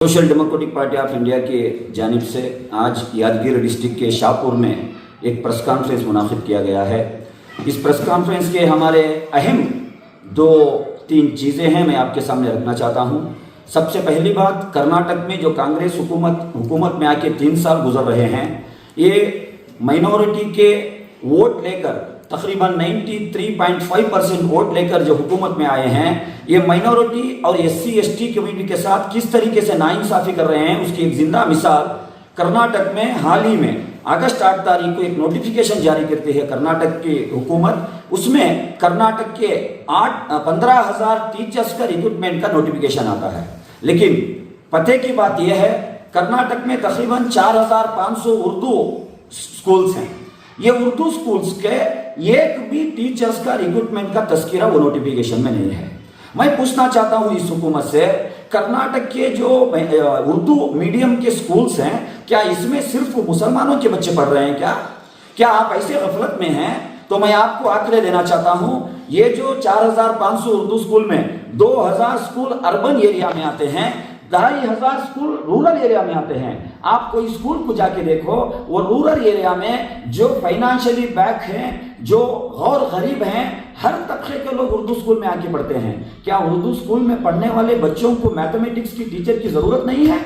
Social democratic party of India की जानिब से आज यादगीर डिस्ट्रिक्ट के शाहपुर में एक प्रेस कॉन्फ्रेंस मुनाकिद किया गया है। इस प्रेस कॉन्फ्रेंस के हमारे अहम 2-3 चीज़ें हैं मैं आपके सामने रखना चाहता हूं। सबसे पहली बात, कर्नाटक में जो कांग्रेस हुकूमत में आके 3 साल गुजर रहे हैं, ये माइनॉरिटी के वोट लेकर तकरीबन 93.5% वोट लेकर जो हुकूमत में आए हैं, ये माइनॉरिटी और SC/ST कम्युनिटी के साथ किस तरीके से नाइंसाफ़ी कर रहे हैं उसकी एक जिंदा मिसाल कर्नाटक में हाल ही में अगस्त 8 तारीख को एक नोटिफिकेशन जारी करती है कर्नाटक की हुकूमत। उसमें कर्नाटक के 15,000 टीचर्स का रिक्रूटमेंट का नोटिफिकेशन आता है। लेकिन पते की बात यह है, कर्नाटक में तकरीबन 4,500 उर्दू स्कूल्स हैं। ये उर्दू स्कूल्स के एक भी टीचर्स का रिक्रूटमेंट का तस्कीरा वो नोटिफिकेशन में नहीं है। मैं पूछना चाहता हूं इस हुकूमत से, कर्नाटक के जो उर्दू मीडियम के स्कूल्स हैं, क्या इसमें सिर्फ मुसलमानों के बच्चे पढ़ रहे हैं? क्या आप ऐसे गफलत में हैं? तो मैं आपको आंकड़े देना चाहता हूं। ये जो 4,500 उर्दू स्कूल में 2,000 स्कूल अर्बन एरिया में आते हैं, 2,500 स्कूल रूरल एरिया में आते हैं। आप कोई स्कूल को जाके देखो, वो रूरल एरिया में जो फाइनेंशियली बैक हैं, जो गौर गरीब हैं, हर तबके के लोग उर्दू स्कूल में आके पढ़ते हैं। क्या उर्दू स्कूल में पढ़ने वाले बच्चों को मैथमेटिक्स की टीचर की जरूरत नहीं है?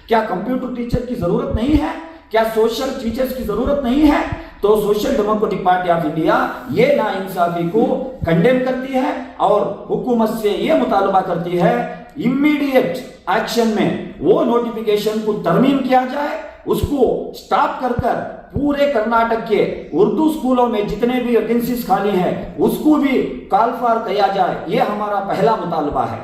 क्या कंप्यूटर टीचर की जरूरत नहीं है? क्या सोशल टीचर्स की जरूरत नहीं है? तो social democratic party of India ये नाइंसाफी को कंडेम करती है और हुकूमत से ये मुतालबा करती है इमीडिएट एक्शन में वो नोटिफिकेशन को तरमीम किया जाए, उसको स्टॉप कर पूरे कर्नाटक के उर्दू स्कूलों में जितने भी वैकेंसीज खाली हैं उसको भी कालफार किया जाए। ये हमारा पहला मुतालबा है।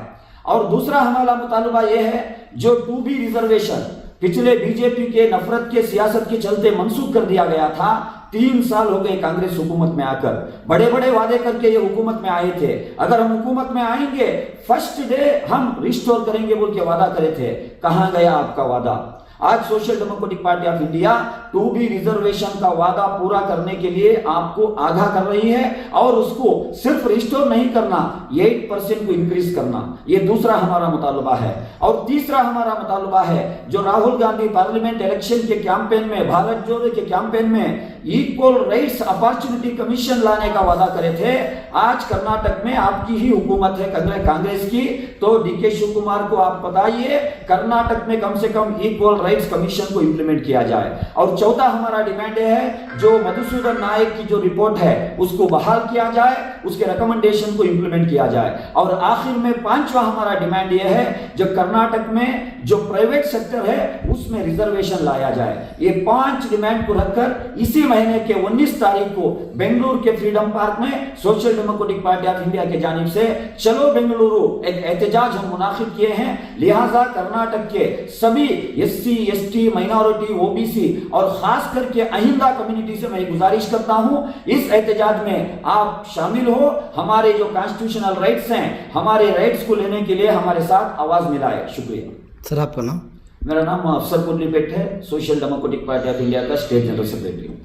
और दूसरा हमारा मुतालबा यह है, जो 2B रिजर्वेशन पिछले बीजेपी के नफरत के सियासत के चलते मंसूख कर दिया गया था। 3 साल हो गए कांग्रेस हुकूमत में आकर, बड़े बड़े वादे करके ये हुकूमत में आए थे। अगर हम हुकूमत में आएंगे फर्स्ट डे हम रिस्टोर करेंगे बोल के वादा करे थे। कहां गया आपका वादा? आज social democratic party of India 2B reservation का वादा पूरा करने के लिए आपको आगाह कर रही है और उसको सिर्फ रिस्टोर नहीं करना, 8% को इंक्रीज करना, ये दूसरा हमारा मुतालबा है। और तीसरा हमारा मुतालबा है, जो राहुल गांधी पार्लियामेंट इलेक्शन के कैंपेन में, भारत जोड़ो के कैंपेन में इक्वल राइट्स अपॉर्चुनिटी कमीशन लाने का वादा करे थे। आज कर्नाटक में आपकी ही हुकूमत है कांग्रेस की, तो DK शिव कुमार को आप बताइए कर्नाटक में कम से कम इक्वल राइट्स कमीशन को इंप्लीमेंट किया जाए। और चौथा हमारा डिमांड है, जो मधुसूदन नायक की जो रिपोर्ट है उसको बहाल किया जाए, उसके रिकमेंडेशन को इंप्लीमेंट किया जाए। और आखिर में 5वां हमारा डिमांड यह है, जो कर्नाटक में जो प्राइवेट सेक्टर है उसमें रिजर्वेशन लाया जाए। ये 5 डिमांड को रखकर इसी महीने के 19 तारीख को बेंगलुरु के फ्रीडम पार्क में social democratic party of India के जानिब से चलो बेंगलुरु एक एहतजाज हम मुनाकिद किए हैं। लिहाजा कर्नाटक के सभी SC/ST, माइनॉरिटी, OBC और खास करके अहिंदा कम्युनिटी से मैं गुजारिश करता हूं, इस एहतजाज में आप शामिल हो। हमारे जो कॉन्स्टिट्यूशनल राइट्स हैं, हमारे राइट्स को लेने के लिए हमारे साथ आवाज मिलाए। शुक्रिया सर। आपका नाम? मेरा नाम अफसर पुरली पेट है, social democratic party of India का स्टेट जनरल सेक्रेटरी हूँ।